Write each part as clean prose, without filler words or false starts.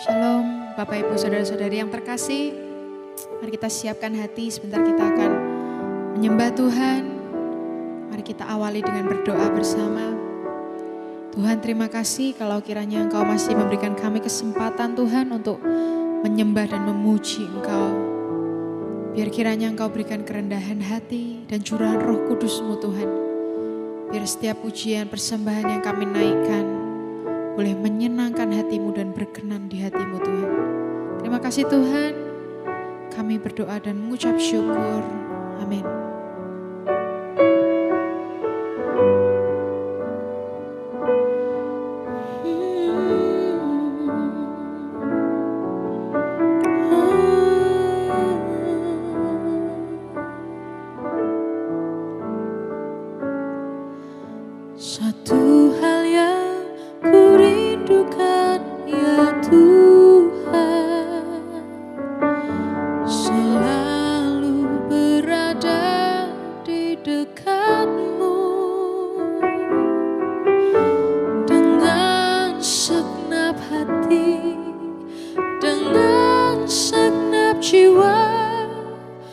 Shalom Bapak Ibu Saudara-saudari yang terkasih. Mari kita siapkan hati, sebentar kita akan menyembah Tuhan. Mari kita awali dengan berdoa bersama. Tuhan, terima kasih kalau kiranya Engkau masih memberikan kami kesempatan Tuhan untuk menyembah dan memuji Engkau. Biar kiranya Engkau berikan kerendahan hati dan curahan Roh Kudus-Mu Tuhan. Biar setiap pujian persembahan yang kami naikkan boleh menyenangkan hati-Mu dan berkenan di hati-Mu Tuhan. Terima kasih Tuhan. Kami berdoa dan mengucap syukur. Amin. Satu hal yang ku rindukan ya Tuhan, selalu berada di dekat-Mu dengan segenap hati, dengan segenap jiwa.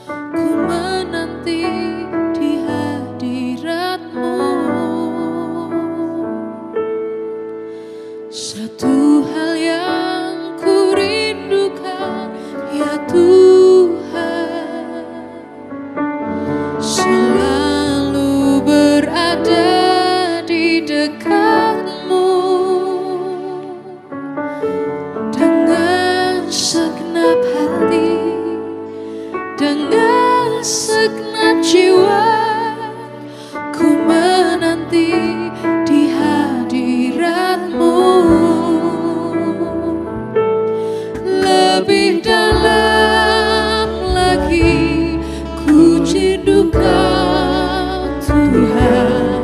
Ku menanti di hadirat-Mu. Satu hal yang ku rindukan ya Tuhan, selalu berada di dekat-Mu dengan segenap hati, dengan segenap jiwa. Ku menanti di hadirat-Mu. Lebih dalam lagi ku rindu Kau Tuhan,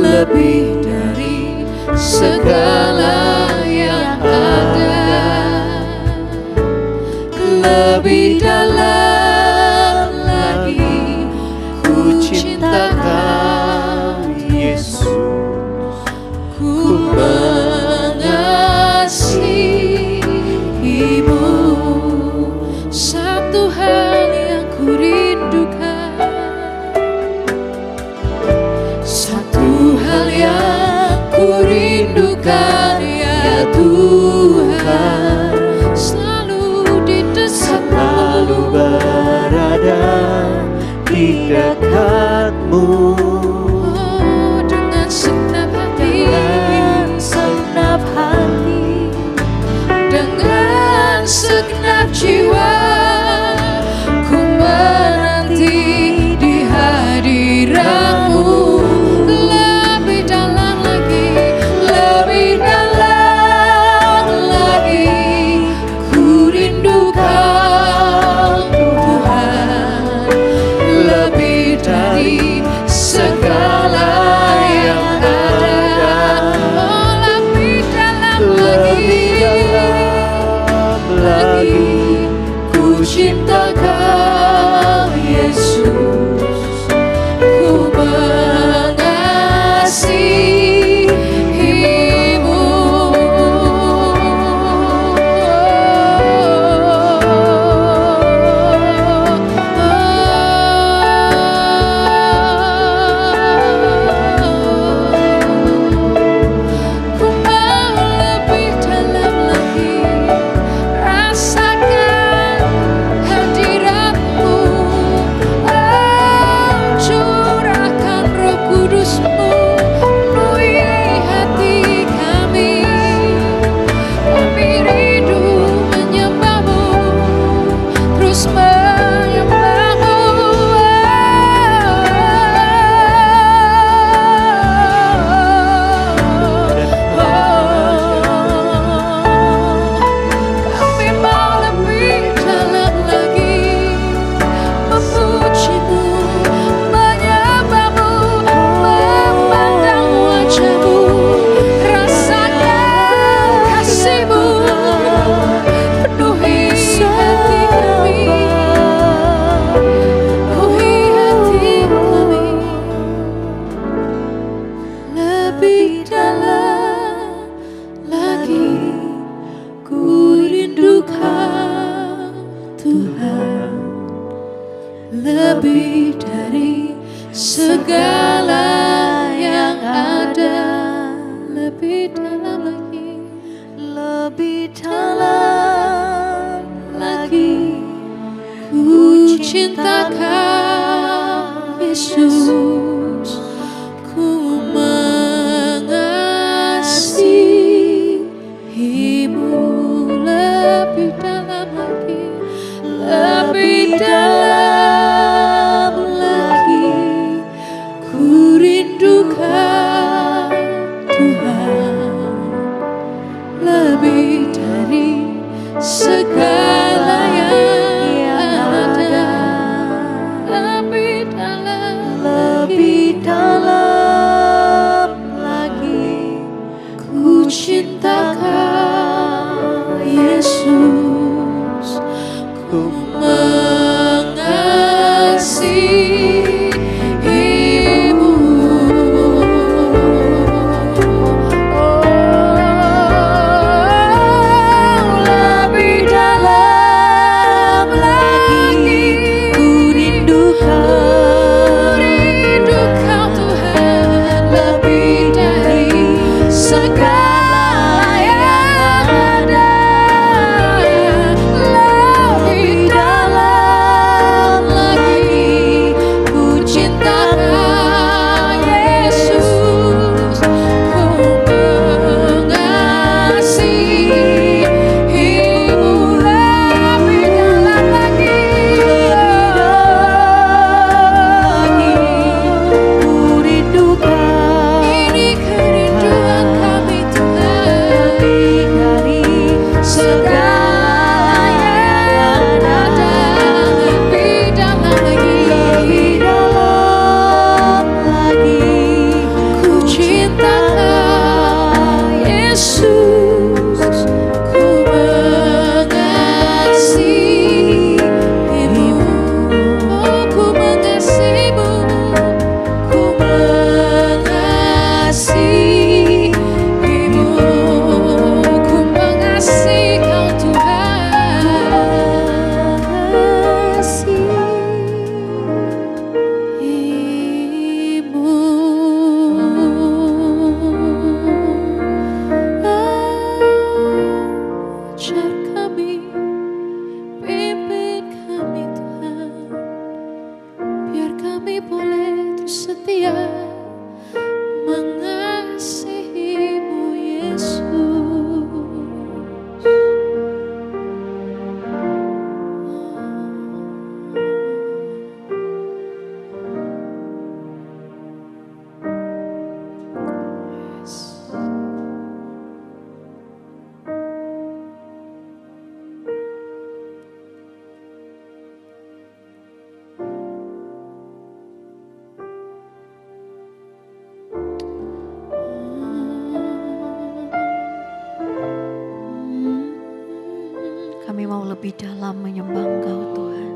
lebih dari segala yang ada. Lebih dalam lagi ku cinta Kau Yesus, ku mengasihi-Mu. Satu hal yang ku rindukan, satu hal yang ku rindukan ya Tuhan, selalu di dekat-Mu, selalu berada di dekat-Mu. oh, dengan segenap hati, Dengan segenap hati, dengan segenap jiwa. Ku menanti di hadirat-Mu. Lebih dalam lagi, lebih dalam lagi ku rindu Kau Tuhan, lebih dari segala yang ada. Oh, lebih dalam lagi ku cinta Kau Yesus, ku mengasihi-Mu. Ku mau lebih dalam lagi rasakan hadirat-Mu. Oh, curahkan Roh Kudus-Mu, penuhi hati kami. Kami rindu menyembah-Mu, terus menyembah-Mu. Kami mau lebih dalam lagi memuji-Mu, menyembah-Mu, memandang wajah-Mu, rasakan kasih-Mu, penuhi hati kami, penuhi hati kami. Lebih dalam lagi ku lebih dari segala yang ada, lebih dalam lagi, lebih dalam lagi. ku cinta Kau Yesus, ku mengasihimu lebih dalam lagi, lebih dalam lagi. Ku rindukan Tuhan lebih dari segala yang ada, lebih dalam lagi. ku cinta Kau Yesus, ku mengasihimu. Lebih dalam lagi, Ku rindukan rindukan Tuhan lebih dari segala yang ada, lebih dalam lagi. Ku cinta Kau Yesus, ku mengasihimu lebih dalam lagi. ku rindukan Ini kerinduan kami Tuhan, lebih dari segala yang ada, lebih dalam lebih lagi. dalam lagi. Ku cinta Kau Yesus, ku mengasihimu. Oh, ku mengasihimu, ku mengasihimu, ku mengasihi Kau Tuhan. Ajar kami, pimpin kami Tuhan, biar kami boleh terus setia mengasihimu Yesus. Kami mau lebih dalam menyembah Engkau Tuhan.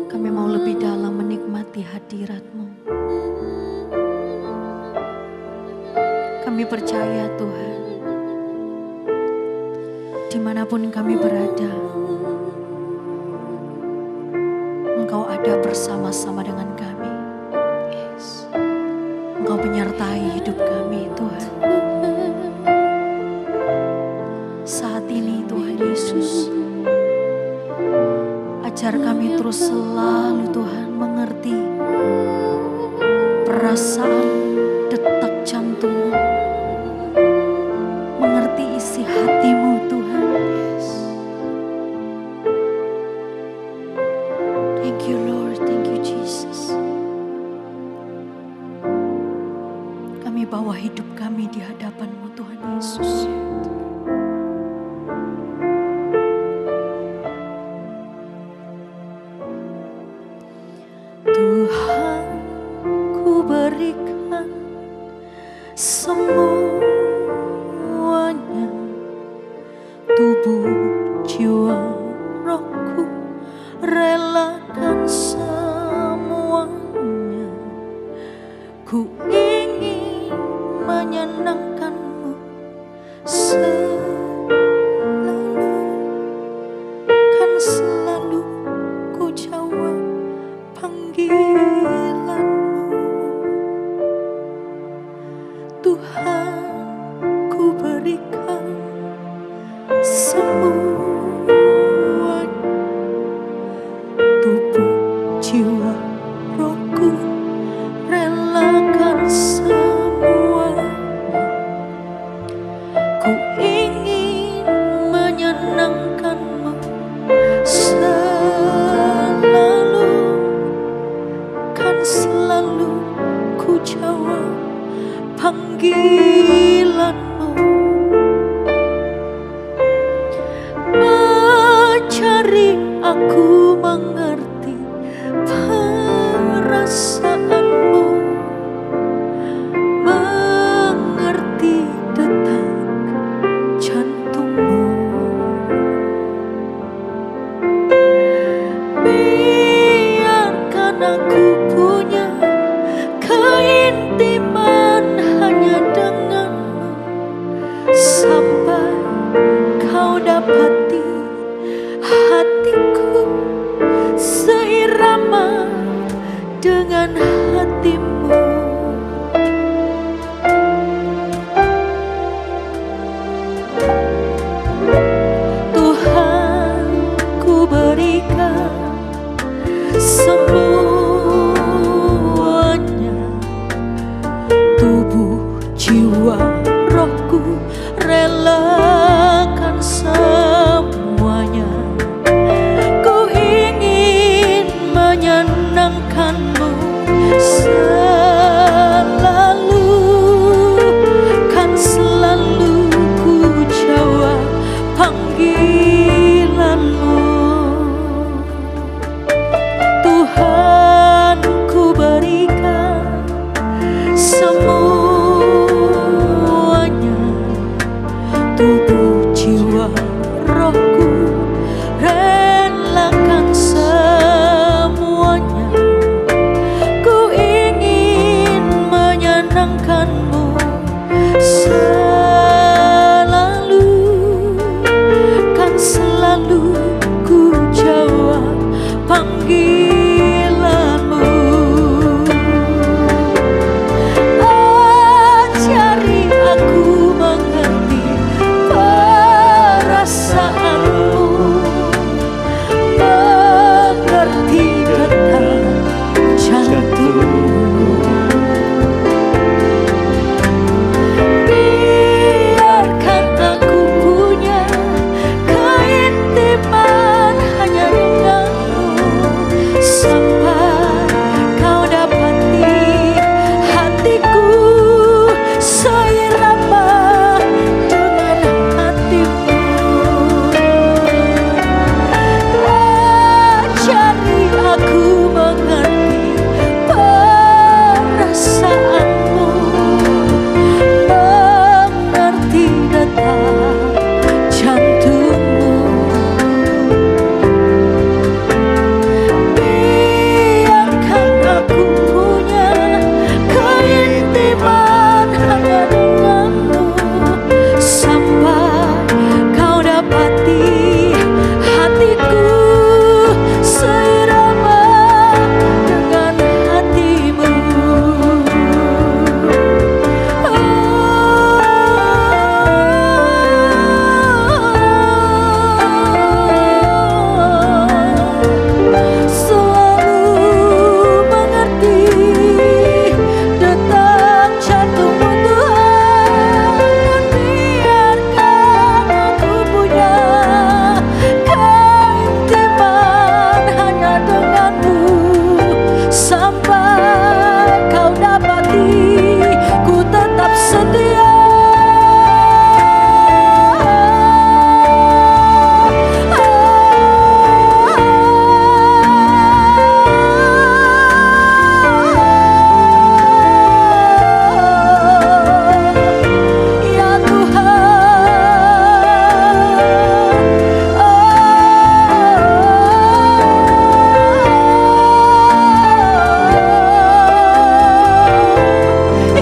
Kami mau lebih dalam menikmati hadirat-Mu. Kami percaya Tuhan, dimanapun kami berada, Engkau ada bersama-sama dengan kami. Engkau menyertai hidup kami Tuhan. Saat ini Tuhan Yesus, ajar kami terus selalu Tuhan mengerti perasaan detak jantung-Mu, mengerti isi hati-Mu Tuhan. Thank you Lord, thank you Jesus. Kami bawa hidup kami di hadapan-Mu Tuhan Yesus. Tuhan, ku berikan semuanya, tubuh, jiwa, rohku, relakan semuanya. Ku ingin menyenangkan-Mu selalu, kan selalu ku jawab panggilanmu. Mencari aku mengerti perasaanmu, mengerti detak jantungmu. Biarkan aku punya keintiman hanya denganmu, sampai kau dapati hatiku seirama dengan hatimu. Tuhan, ku berikan semuanya, tubuh, jiwa, rohku, relakan semuanya. Ku ingin menyenangkanmu selalu, kan selalu ku jawab panggilanmu. Tuhan, ku berikan semuanya, tubuh, jiwa, rohku, relakan semuanya. Ku ingin menyenangkanmu selalu, kan selalu ku jawab panggilanmu. Ajari aku mengerti perasaanmu, mengerti detak jantungmu. Biarkan aku punya keintiman hanya denganmu, sampai kau dapati hatiku seirama dengan hatimu. Ajari aku mengerti perasaanmu, mengerti detak jantungmu. Biarkan aku punya keintiman hanya denganmu, sampai kau dapati hatiku seirama dengan hatimu. Selalu mengerti detak jantungmu Tuhan. Biarkan aku punya keintiman hanya denganmu, sampai kau dapati ku tetap setia. Ya Tuhan,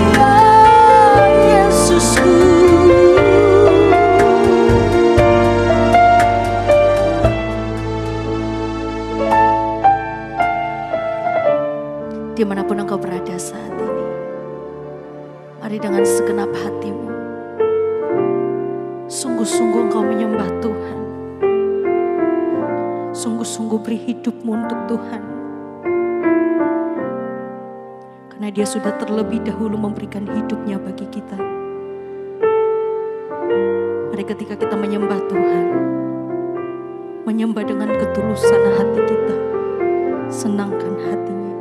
ya Yesusku. Dimanapun engkau berada saat ini, mari dengan segenap hatimu sungguh-sungguh engkau menyembah Tuhan. Sungguh-sungguh beri hidupmu untuk Tuhan, karena Dia sudah terlebih dahulu memberikan hidupnya bagi kita. Mari ketika kita menyembah Tuhan, menyembah dengan ketulusan hati kita, senangkan hatinya.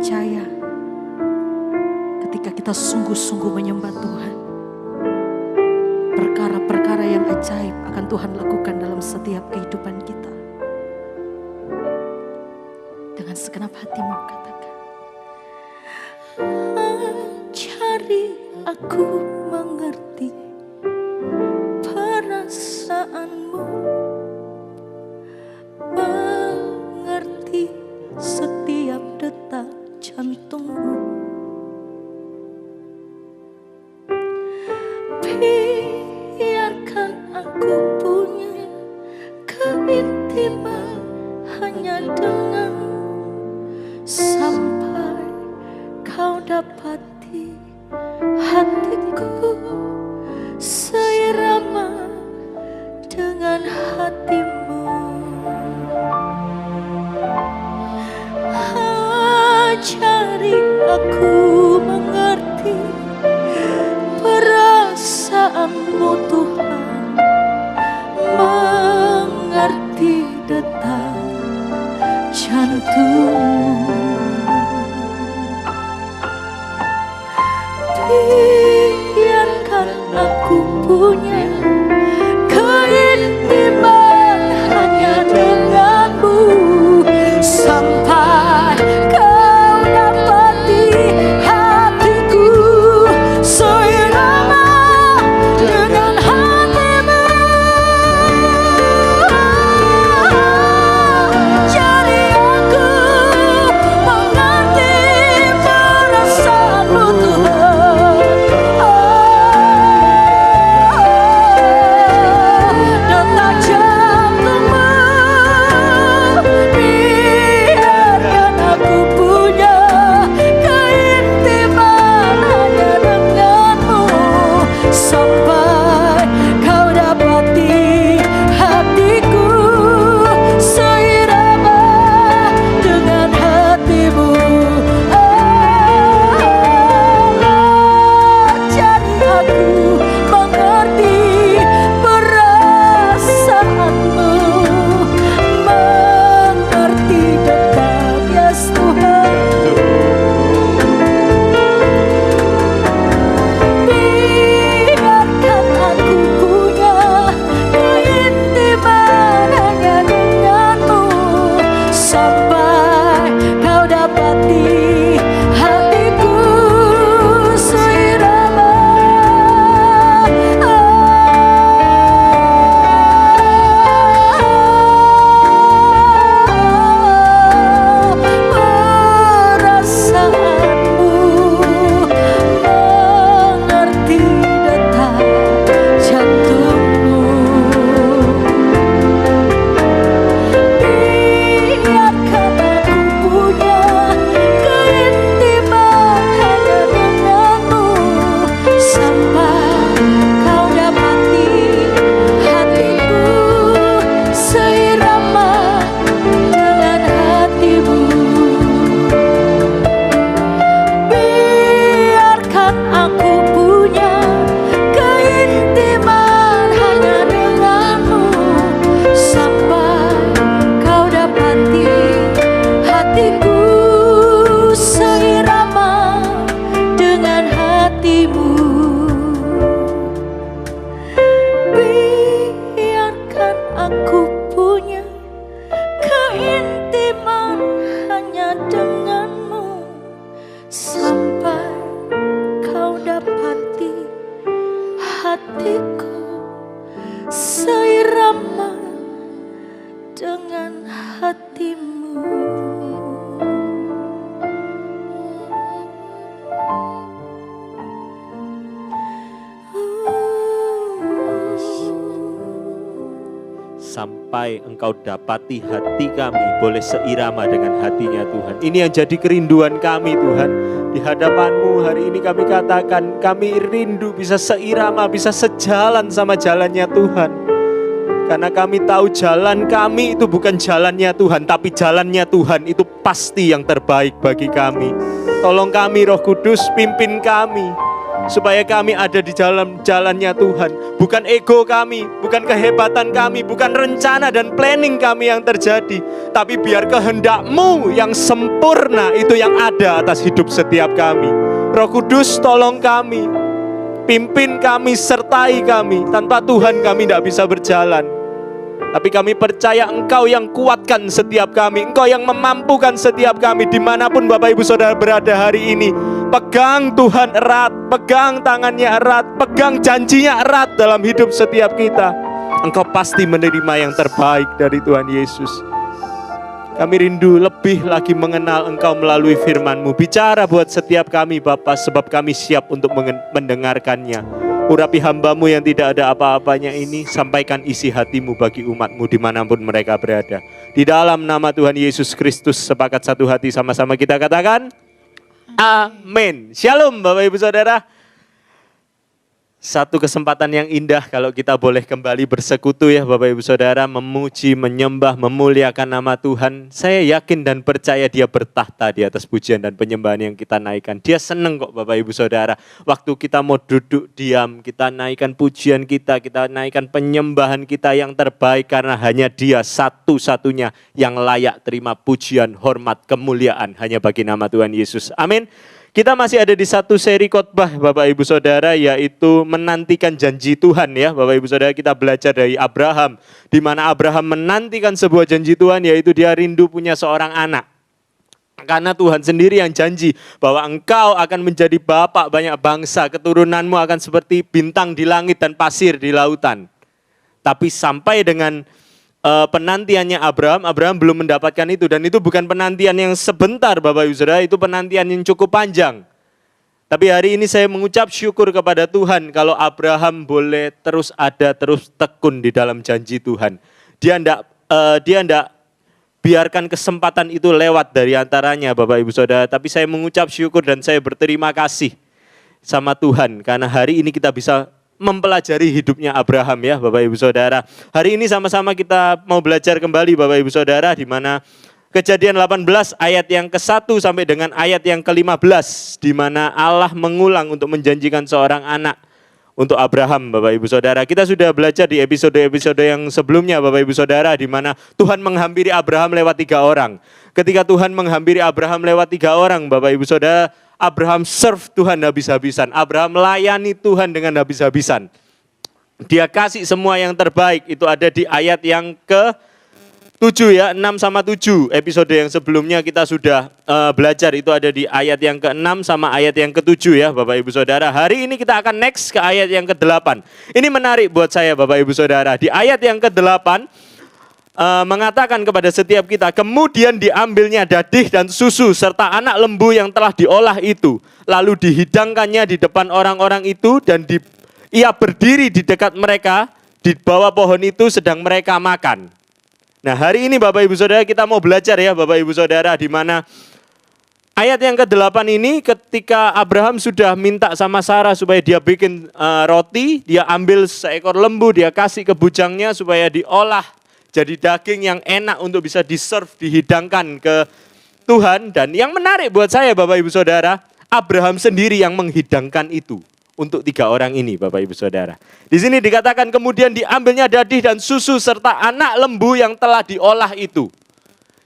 percaya ketika kita sungguh-sungguh menyembah Tuhan, perkara-perkara yang ajaib akan Tuhan lakukan dalam setiap kehidupan kita. Dengan segenap hatimu katakan, ajari aku mengerti perasaanmu, mengerti setiap detak jantungmu. Biarkan aku punya keintiman hanya denganmu, sampai kau dapati hatiku seirama dengan hatimu. Ajari aku mengerti perasaanmu Tuhan, mengerti detak jantungmu. Biarkan aku punya keintiman hanya denganmu, sampai kau dapati hatiku seirama dengan hatimu. Jadi aku mengerti perasaanmu Tuhan. Detak jantungmu, biarkan aku punya keintiman hanya denganmu, sampai kau dapati hatiku seirama dengan hatimu. Ajari aku mengerti perasaanmu, mengerti detak, yes Tuhan. Biarkan aku punya keintiman hanya denganmu, sampai kau dapati hatiku seirama. Perasaanmu, mengerti detak jantungmu. Biarkan aku punya keintiman hanya denganmu, sampai kau dapati hatiku seirama dengan hatimu. Biarkan aku punya keintiman hanya denganmu, sampai kau dapati hatiku seirama dengan hatimu. Biarkan aku punya keintiman hanya denganmu, sampai kau dapati hatiku seirama dengan hatimu. Sampai engkau dapati hati kami boleh seirama dengan hatinya Tuhan. Ini yang jadi kerinduan kami Tuhan. Di hadapan-Mu hari ini kami katakan, kami rindu bisa seirama, bisa sejalan sama jalannya Tuhan. Karena kami tahu jalan kami itu bukan jalannya Tuhan, tapi jalannya Tuhan itu pasti yang terbaik bagi kami. Tolong kami Roh Kudus, pimpin kami. supaya kami ada di jalannya Tuhan. Bukan ego kami, bukan kehebatan kami, bukan rencana dan planning kami yang terjadi, tapi biar kehendak-Mu yang sempurna itu yang ada atas hidup setiap kami. Roh Kudus, tolong kami, pimpin kami, sertai kami. Tanpa Tuhan kami tidak bisa berjalan. Tapi kami percaya Engkau yang kuatkan setiap kami, Engkau yang memampukan setiap kami dimanapun Bapak Ibu Saudara berada hari ini. Pegang Tuhan erat, pegang tangannya erat, pegang janjinya erat dalam hidup setiap kita. Engkau pasti menerima yang terbaik dari Tuhan Yesus. Kami rindu lebih lagi mengenal Engkau melalui firman-Mu. Bicara buat setiap kami Bapa, sebab kami siap untuk mendengarkannya. Urapi hamba-Mu yang tidak ada apa-apanya ini, sampaikan isi hati-Mu bagi umat-Mu dimanapun mereka berada. Di dalam nama Tuhan Yesus Kristus, sepakat satu hati sama-sama kita katakan, amin. Shalom Bapak Ibu Saudara. Satu kesempatan yang indah kalau kita boleh kembali bersekutu ya Bapak Ibu Saudara, memuji, menyembah, memuliakan nama Tuhan. Saya yakin dan percaya Dia bertahta di atas pujian dan penyembahan yang kita naikkan. Dia senang kok Bapak Ibu Saudara. Waktu kita mau duduk diam, kita naikkan pujian kita naikkan penyembahan kita yang terbaik, karena hanya Dia satu-satunya yang layak terima pujian, hormat, kemuliaan hanya bagi nama Tuhan Yesus. Amin. Kita masih ada di satu seri khotbah Bapak Ibu Saudara, yaitu menantikan janji Tuhan ya. Bapak Ibu Saudara, kita belajar dari Abraham, di mana Abraham menantikan sebuah janji Tuhan, yaitu dia rindu punya seorang anak. Karena Tuhan sendiri yang janji bahwa engkau akan menjadi bapak banyak bangsa, keturunanmu akan seperti bintang di langit dan pasir di lautan. Tapi sampai dengan penantiannya Abraham belum mendapatkan itu, dan itu bukan penantian yang sebentar Bapak Ibu Saudara, itu penantian yang cukup panjang. Tapi hari ini saya mengucap syukur kepada Tuhan kalau Abraham boleh terus ada, terus tekun di dalam janji Tuhan. Dia enggak biarkan kesempatan itu lewat dari antaranya Bapak Ibu Saudara, tapi saya mengucap syukur dan saya berterima kasih sama Tuhan karena hari ini kita bisa mempelajari hidupnya Abraham ya Bapak Ibu Saudara. Hari ini sama-sama kita mau belajar kembali Bapak Ibu Saudara, di mana Kejadian 18 ayat yang ke-1 sampai dengan ayat yang ke-15, di mana Allah mengulang untuk menjanjikan seorang anak untuk Abraham Bapak Ibu Saudara. Kita sudah belajar di episode-episode yang sebelumnya Bapak Ibu Saudara, di mana Tuhan menghampiri Abraham lewat 3 orang. Ketika Tuhan menghampiri Abraham lewat 3 orang Bapak Ibu Saudara, Abraham serve Tuhan habis-habisan. Abraham melayani Tuhan dengan habis-habisan. Dia kasih semua yang terbaik. Itu ada di ayat yang ke-7 ya, 6 sama 7. Episode yang sebelumnya kita sudah belajar, itu ada di ayat yang ke-6 sama ayat yang ke-7 ya Bapak Ibu Saudara. Hari ini kita akan next ke ayat yang ke-8. Ini menarik buat saya Bapak Ibu Saudara. Di ayat yang ke-8, mengatakan kepada setiap kita, kemudian diambilnya dadih dan susu serta anak lembu yang telah diolah itu, lalu dihidangkannya di depan orang-orang itu, dan ia berdiri di dekat mereka di bawah pohon itu sedang mereka makan. Nah hari ini Bapak Ibu Saudara kita mau belajar ya Bapak Ibu Saudara, di mana ayat yang ke-8 ini ketika Abraham sudah minta sama Sarah supaya dia bikin roti, dia ambil seekor lembu, dia kasih ke bujangnya supaya diolah jadi daging yang enak untuk bisa di-serve, dihidangkan ke Tuhan. Dan yang menarik buat saya Bapak Ibu Saudara, Abraham sendiri yang menghidangkan itu untuk 3 orang ini Bapak Ibu Saudara. Di sini dikatakan kemudian diambilnya dadih dan susu serta anak lembu yang telah diolah itu.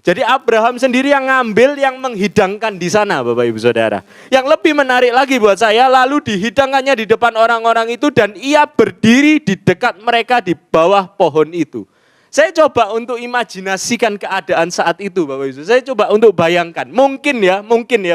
Jadi Abraham sendiri yang ngambil, yang menghidangkan di sana Bapak Ibu Saudara. Yang lebih menarik lagi buat saya, lalu dihidangkannya di depan orang-orang itu, dan ia berdiri di dekat mereka di bawah pohon itu. Saya coba untuk imajinasikan keadaan saat itu Bapak Ibu. Saya coba untuk bayangkan. Mungkin ya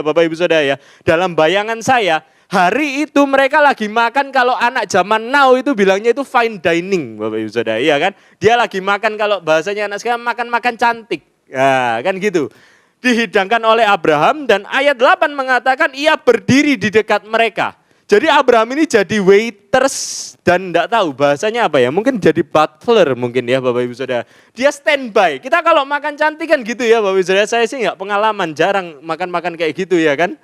Bapak Ibu Saudara ya. Dalam bayangan saya, hari itu mereka lagi makan, kalau anak zaman now itu bilangnya itu fine dining Bapak Ibu Saudara. Iya kan? Dia lagi makan, kalau bahasanya anak sekarang makan-makan cantik. Ya kan gitu. Dihidangkan oleh Abraham, dan ayat 8 mengatakan ia berdiri di dekat mereka. Jadi Abraham ini jadi waiters, dan enggak tahu bahasanya apa ya, mungkin jadi butler mungkin ya Bapak Ibu Saudara. Dia standby. Kita kalau makan cantik kan gitu ya Bapak Ibu Saudara, saya sih enggak pengalaman, jarang makan-makan kayak gitu ya kan.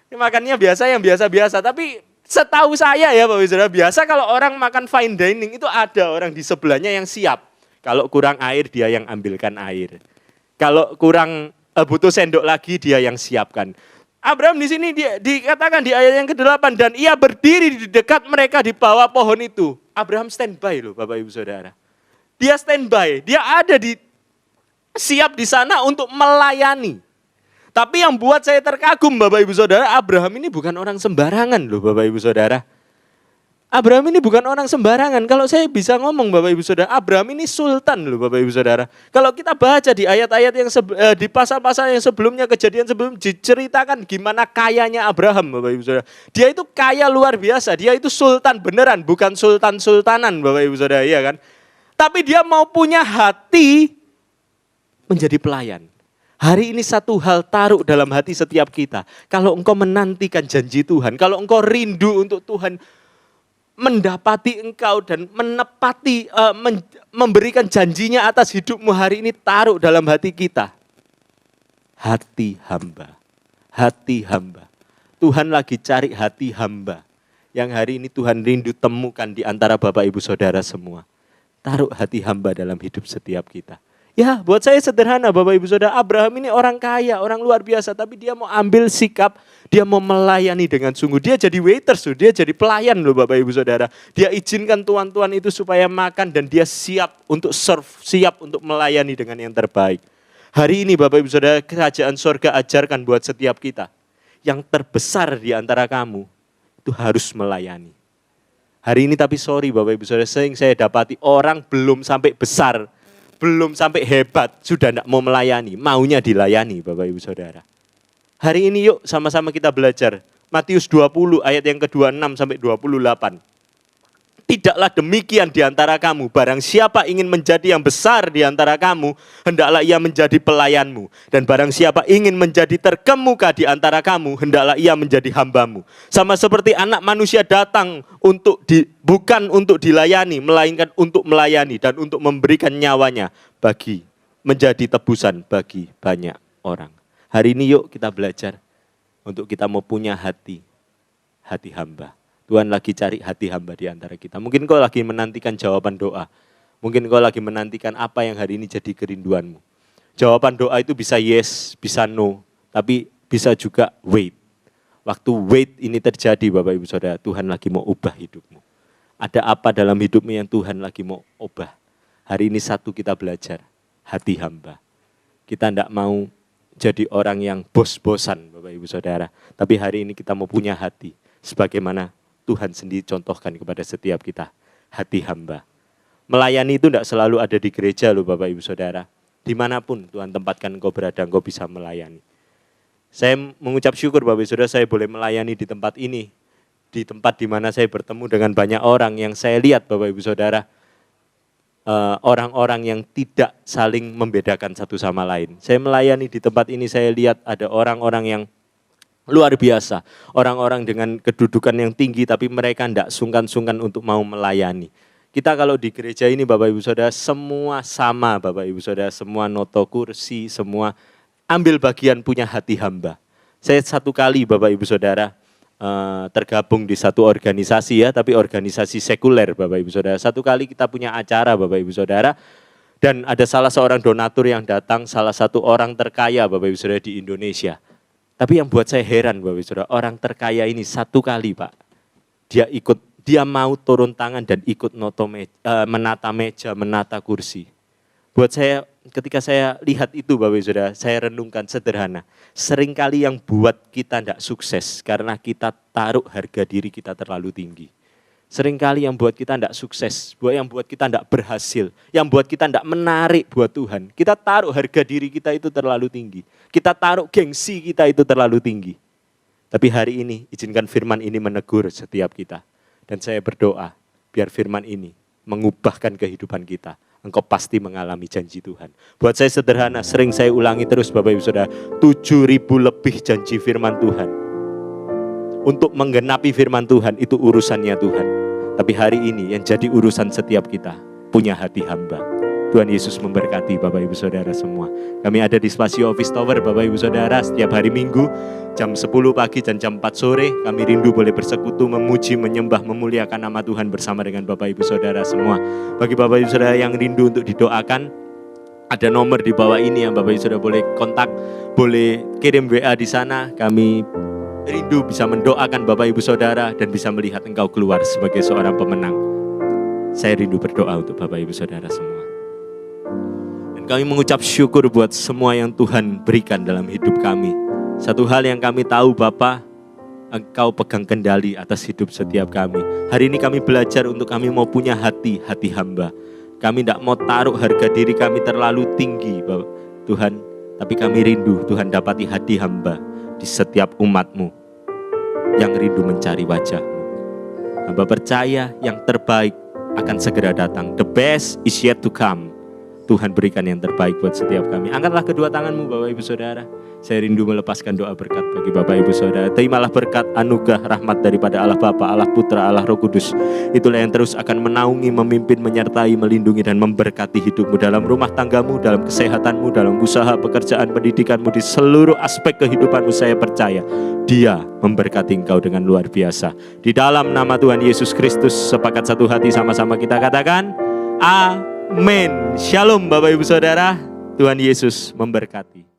Makannya biasa yang biasa-biasa, tapi setahu saya ya Bapak Ibu Saudara, biasa kalau orang makan fine dining itu ada orang di sebelahnya yang siap. Kalau kurang air dia yang ambilkan air. Kalau kurang butuh sendok lagi dia yang siapkan. Abraham di sini dikatakan di ayat yang ke-8, dan ia berdiri di dekat mereka di bawah pohon itu. Abraham standby loh Bapak Ibu Saudara. Dia standby, dia ada siap di sana untuk melayani. Tapi yang buat saya terkagum Bapak Ibu Saudara, Abraham ini bukan orang sembarangan loh Bapak Ibu Saudara. Abraham ini bukan orang sembarangan. Kalau saya bisa ngomong Bapak Ibu Saudara, Abraham ini sultan loh Bapak Ibu Saudara. Kalau kita baca di ayat-ayat yang di pasal-pasal yang sebelumnya, kejadian sebelum, diceritakan gimana kayanya Abraham Bapak Ibu Saudara. Dia itu kaya luar biasa, dia itu sultan beneran, bukan sultan-sultanan Bapak Ibu Saudara, iya kan. Tapi dia mau punya hati menjadi pelayan. Hari ini satu hal taruh dalam hati setiap kita. Kalau engkau menantikan janji Tuhan, kalau engkau rindu untuk Tuhan mendapati engkau dan menepati, memberikan janjinya atas hidupmu hari ini, taruh dalam hati kita. Hati hamba. Hati hamba. Tuhan lagi cari hati hamba. Yang hari ini Tuhan rindu temukan di antara Bapak Ibu Saudara semua. Taruh hati hamba dalam hidup setiap kita. Ya, buat saya sederhana Bapak Ibu Saudara, Abraham ini orang kaya, orang luar biasa, tapi dia mau ambil sikap, dia mau melayani dengan sungguh. Dia jadi waiters, dia jadi pelayan loh Bapak Ibu Saudara. Dia izinkan tuan-tuan itu supaya makan dan dia siap untuk serve, siap untuk melayani dengan yang terbaik. Hari ini Bapak Ibu Saudara, kerajaan sorga ajarkan buat setiap kita. Yang terbesar di antara kamu, itu harus melayani. Hari ini tapi sorry Bapak Ibu Saudara, sering saya dapati orang belum sampai besar, belum sampai hebat, sudah tidak mau melayani, maunya dilayani Bapak Ibu Saudara. Hari ini yuk sama-sama kita belajar. Matius 20 ayat yang ke-26 sampai 28. Tidaklah demikian di antara kamu, barang siapa ingin menjadi yang besar di antara kamu, hendaklah ia menjadi pelayanmu. Dan barang siapa ingin menjadi terkemuka di antara kamu, hendaklah ia menjadi hambamu. Sama seperti anak manusia datang bukan untuk dilayani, melainkan untuk melayani dan untuk memberikan nyawanya bagi menjadi tebusan bagi banyak orang. Hari ini yuk kita belajar untuk kita mau punya hati hamba. Tuhan lagi cari hati hamba di antara kita. Mungkin kau lagi menantikan jawaban doa. Mungkin kau lagi menantikan apa yang hari ini jadi kerinduanmu. Jawaban doa itu bisa yes, bisa no. Tapi bisa juga wait. Waktu wait ini terjadi Bapak Ibu Saudara, Tuhan lagi mau ubah hidupmu. Ada apa dalam hidupmu yang Tuhan lagi mau ubah. Hari ini satu kita belajar, hati hamba. Kita tidak mau jadi orang yang bos-bosan Bapak Ibu Saudara. Tapi hari ini kita mau punya hati. Sebagaimana Tuhan sendiri contohkan kepada setiap kita, hati hamba. Melayani itu tidak selalu ada di gereja loh Bapak Ibu Saudara. Dimanapun Tuhan tempatkan engkau berada, engkau bisa melayani. Saya mengucap syukur Bapak Ibu Saudara, saya boleh melayani di tempat ini. Di tempat di mana saya bertemu dengan banyak orang yang saya lihat Bapak Ibu Saudara, orang-orang yang tidak saling membedakan satu sama lain. Saya melayani di tempat ini, saya lihat ada orang-orang yang luar biasa, orang-orang dengan kedudukan yang tinggi tapi mereka tidak sungkan-sungkan untuk mau melayani. Kita kalau di gereja ini Bapak Ibu Saudara semua sama Bapak Ibu Saudara, semua noto kursi, semua ambil bagian punya hati hamba. Saya satu kali Bapak Ibu Saudara tergabung di satu organisasi ya, tapi organisasi sekuler Bapak Ibu Saudara. Satu kali kita punya acara Bapak Ibu Saudara dan ada salah seorang donatur yang datang, salah satu orang terkaya Bapak Ibu Saudara di Indonesia. Tapi yang buat saya heran Bapak Ibu Saudara, orang terkaya ini satu kali Pak, dia mau turun tangan dan ikut menata meja, menata kursi. Buat saya, ketika saya lihat itu Bapak Ibu Saudara, saya renungkan sederhana. Seringkali yang buat kita tidak sukses, karena kita taruh harga diri kita terlalu tinggi. Seringkali yang buat kita tidak sukses, yang buat kita tidak berhasil, yang buat kita tidak menarik buat Tuhan. Kita taruh harga diri kita itu terlalu tinggi. Kita taruh gengsi kita itu terlalu tinggi. Tapi hari ini izinkan firman ini menegur setiap kita. Dan saya berdoa biar firman ini mengubahkan kehidupan kita. Engkau pasti mengalami janji Tuhan. Buat saya sederhana, sering saya ulangi terus Bapak Ibu Saudara, 7.000 lebih janji firman Tuhan. Untuk menggenapi firman Tuhan itu urusannya Tuhan. Tapi hari ini yang jadi urusan setiap kita, punya hati hamba. Tuhan Yesus memberkati Bapak Ibu Saudara semua. Kami ada di Spasio Office Tower Bapak Ibu Saudara setiap hari Minggu jam 10 pagi dan jam 4 sore. Kami rindu boleh bersekutu, memuji, menyembah, memuliakan nama Tuhan bersama dengan Bapak Ibu Saudara semua. Bagi Bapak Ibu Saudara yang rindu untuk didoakan, Ada nomor di bawah ini yang Bapak Ibu Saudara boleh kontak, boleh kirim WA di sana. Kami rindu bisa mendoakan Bapak Ibu Saudara dan bisa melihat engkau keluar sebagai seorang pemenang. Saya rindu berdoa untuk Bapak Ibu Saudara semua. Dan kami mengucap syukur buat semua yang Tuhan berikan dalam hidup kami. Satu hal yang kami tahu Bapa, Engkau pegang kendali atas hidup setiap kami. Hari ini kami belajar untuk kami mau punya hati hamba. Kami tidak mau taruh harga diri kami terlalu tinggi Bapak Tuhan. Tapi kami rindu Tuhan dapati hati hamba di setiap umat-Mu yang rindu mencari wajah-Mu. Hamba percaya yang terbaik akan segera datang. The best is yet to come. Tuhan berikan yang terbaik buat setiap kami. Angkatlah kedua tanganmu Bapak Ibu Saudara. Saya rindu melepaskan doa berkat bagi Bapak Ibu Saudara. Terimalah berkat anugerah rahmat daripada Allah Bapa, Allah Putra, Allah Roh Kudus. Itulah yang terus akan menaungi, memimpin, menyertai, melindungi dan memberkati hidupmu dalam rumah tanggamu, dalam kesehatanmu, dalam usaha, pekerjaan, pendidikanmu, di seluruh aspek kehidupanmu. Saya percaya Dia memberkati engkau dengan luar biasa. Di dalam nama Tuhan Yesus Kristus, sepakat satu hati sama-sama kita katakan Amin. Shalom Bapak Ibu Saudara. Tuhan Yesus memberkati.